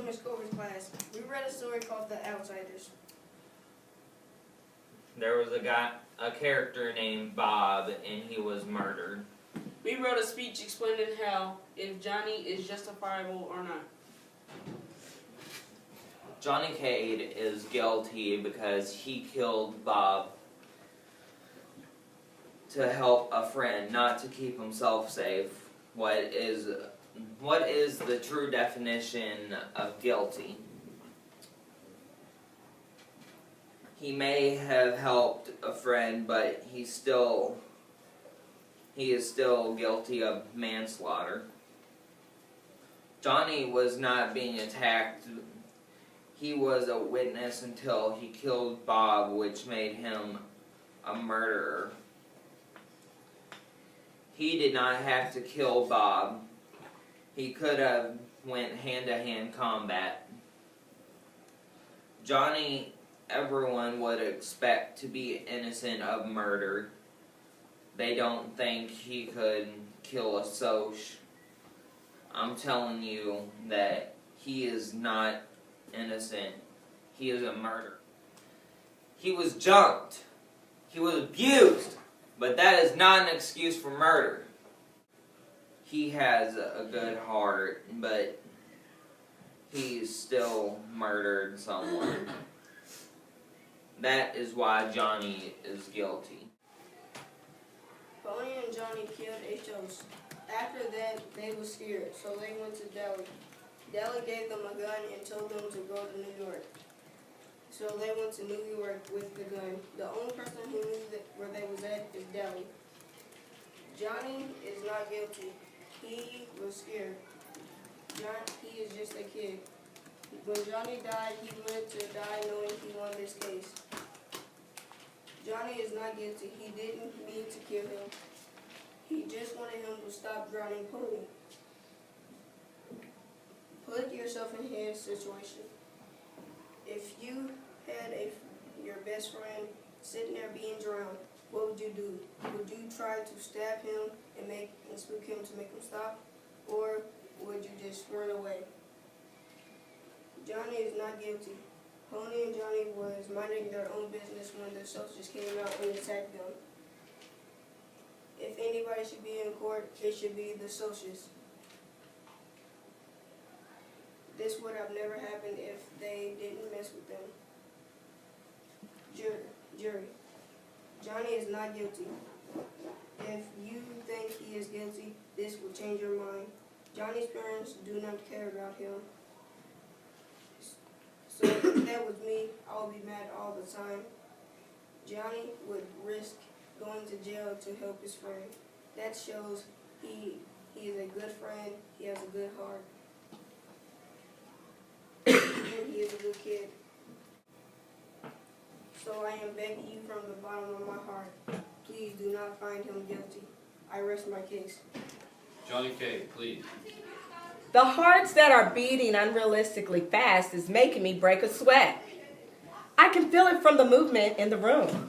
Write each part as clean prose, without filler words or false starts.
to Miss Cover's class. We read a story called The Outsiders. There was a character named Bob, and he was murdered. We wrote a speech explaining how if Johnny is justifiable or not. Johnny Cade is guilty because he killed Bob to help a friend, not to keep himself safe. What is the true definition of guilty? He may have helped a friend, but he is still guilty of manslaughter. Johnny was not being attacked. He was a witness until he killed Bob, which made him a murderer. He did not have to kill Bob. He could have went hand-to-hand combat. Johnny, everyone would expect to be innocent of murder. They don't think he could kill a Socs. I'm telling you that he is not innocent. He is a murderer. He was jumped. He was abused. But that is not an excuse for murder. He has a good heart, but he still murdered someone. That is why Johnny is guilty. Pony and Johnny killed a Socs. After that, they were scared, so they went to Deli. Deli gave them a gun and told them to go to New York. So they went to New York with the gun. The only person who knew where they was at is Deli. Johnny is not guilty. He was scared. He is just a kid. When Johnny died, he wanted to die knowing he won this case. Johnny is not guilty. He didn't mean to kill him. He just wanted him to stop drowning Pony. Put yourself in his situation. If you had your best friend sitting there being drowned, what would you do? Would you try to stab him and spook him to make him stop? Or would you just run away? Johnny is not guilty. Pony and Johnny was minding their own business when the Socs just came out and attacked them. If anybody should be in court, it should be the Socs. This would have never happened if they didn't mess with them. Jury. Johnny is not guilty. If you think he is guilty, this will change your mind. Johnny's parents do not care about him. So if that was me, I would be mad all the time. Johnny would risk going to jail to help his friend. That shows he is a good friend, he has a good heart. And he is a good kid. So I am begging you from the bottom of my heart, please do not find him guilty. I rest my case. Johnny Cade, please. The hearts that are beating unrealistically fast is making me break a sweat. I can feel it from the movement in the room.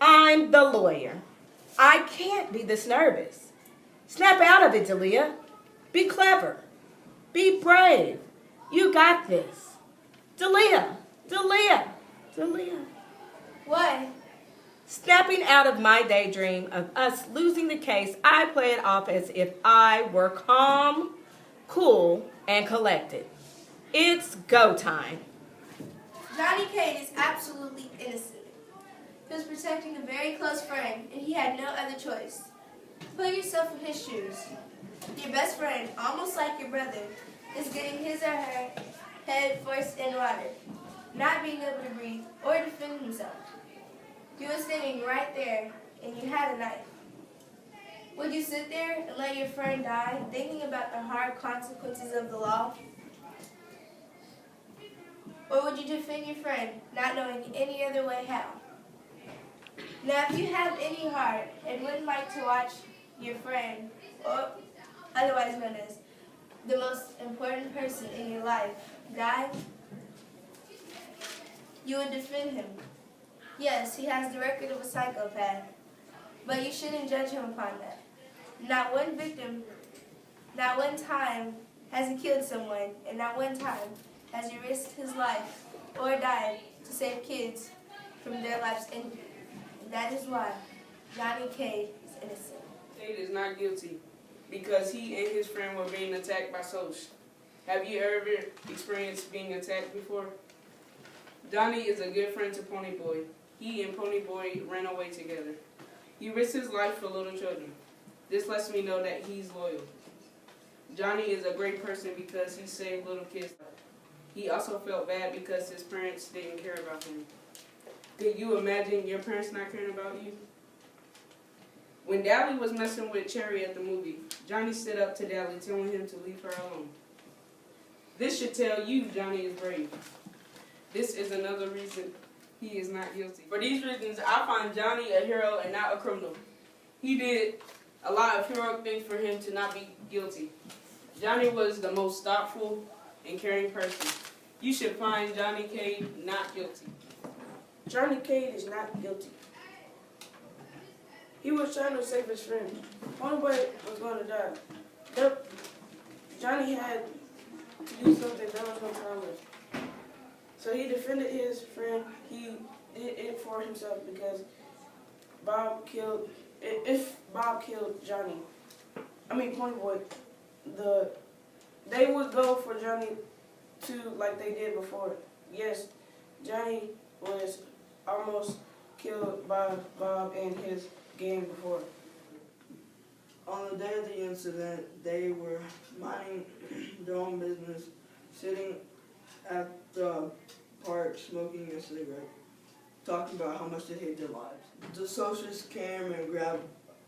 I'm the lawyer. I can't be this nervous. Snap out of it, Dalia. Be clever. Be brave. You got this. Dalia. What? Snapping out of my daydream of us losing the case, I play it off as if I were calm, cool, and collected. It's go time. Johnny Cade is absolutely innocent. He was protecting a very close friend, and he had no other choice. Put yourself in his shoes. Your best friend, almost like your brother, is getting his or her head first in water, not being able to breathe or defend himself. You were standing right there, and you had a knife. Would you sit there and let your friend die, thinking about the hard consequences of the law? Or would you defend your friend, not knowing any other way how? Now, if you have any heart and wouldn't like to watch your friend, or otherwise known as the most important person in your life, die, you would defend him. Yes, he has the record of a psychopath, but you shouldn't judge him upon that. Not one victim Not one time has he killed someone, and not one time has he risked his life or died to save kids from their lives ending. And that is why Johnny Cade is innocent. Cade is not guilty because he and his friend were being attacked by Socs. Have you ever experienced being attacked before? Johnny is a good friend to Ponyboy. He and Ponyboy ran away together. He risked his life for little children. This lets me know that he's loyal. Johnny is a great person because he saved little kids. He also felt bad because his parents didn't care about him. Could you imagine your parents not caring about you? When Dally was messing with Cherry at the movie, Johnny stood up to Dally, telling him to leave her alone. This should tell you Johnny is brave. This is another reason he is not guilty. For these reasons, I find Johnny a hero and not a criminal. He did a lot of heroic things for him to not be guilty. Johnny was the most thoughtful and caring person. You should find Johnny Cade not guilty. Johnny Cade is not guilty. He was trying to save his friend. Ponyboy was going to die. Yep. Johnny had to do something there was no time with. So he defended his friend. He did it for himself because if Bob killed Johnny, Ponyboy, they would go for Johnny too, like they did before. Yes, Johnny was almost killed by Bob and his gang before. On the day of the incident, they were minding their own business, sitting at the park smoking a cigarette, talking about how much they hate their lives. The socialists came and grabbed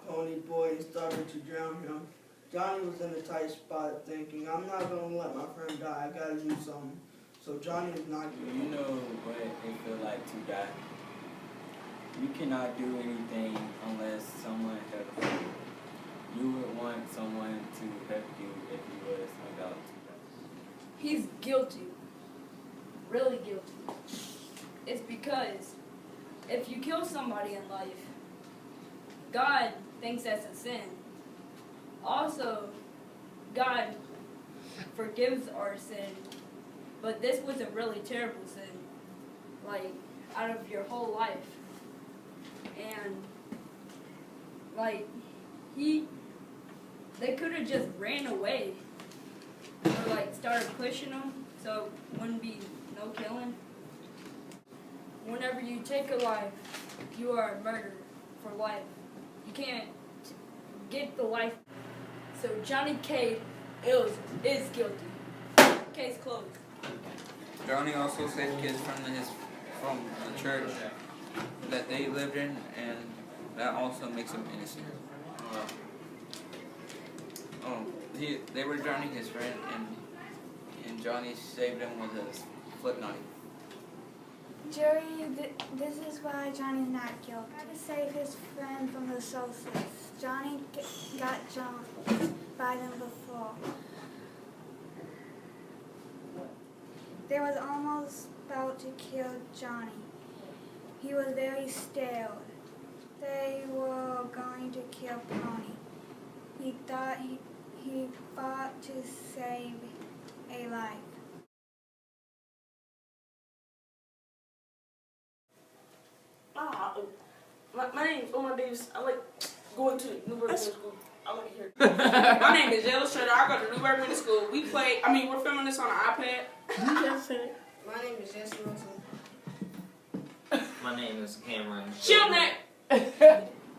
Ponyboy and started to drown him. Johnny was in a tight spot thinking, I'm not going to let my friend die, I got to do something. So Johnny is not guilty. You know what it feel like to die. You cannot do anything unless someone helps you. You would want someone to help you if you was about to die. He's guilty. Really guilty. It's because if you kill somebody in life, God thinks that's a sin. Also, God forgives our sin, but this was a really terrible sin, like, out of your whole life. And, like, they could have just ran away, or, like, started pushing him, so it wouldn't be no killing. Whenever you take a life, you are a murderer for life. You can't get the life. So Johnny Cade is guilty. Case closed. Johnny also saved kids from the church that they lived in, and that also makes him innocent. They were drowning his friend, and Johnny saved him with a flip knife. Jury, this is why Johnny's not guilty. To save his friend from the Socs. Johnny got jumped by them before. They was almost about to kill Johnny. He was very scared. They were going to kill Pony. He fought to save a life. My name's Omar Davis. I like going to Newburgh Middle School. I like here. My name is Jayla Schroeder. I go to Newburgh Middle School. We're filming this on an iPad. My name is Jesse Wilson. My name is Cameron. Chill, Nick.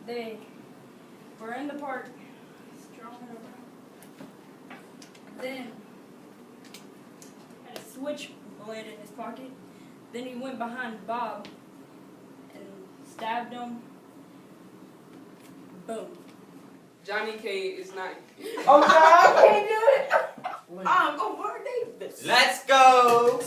They were in the park, strolling around. Then had a switchblade in his pocket. Then he went behind Bob and stabbed him. Boom. Johnny Cade is not. Oh, God, I can't do it. I'm Omar Davis. Let's go!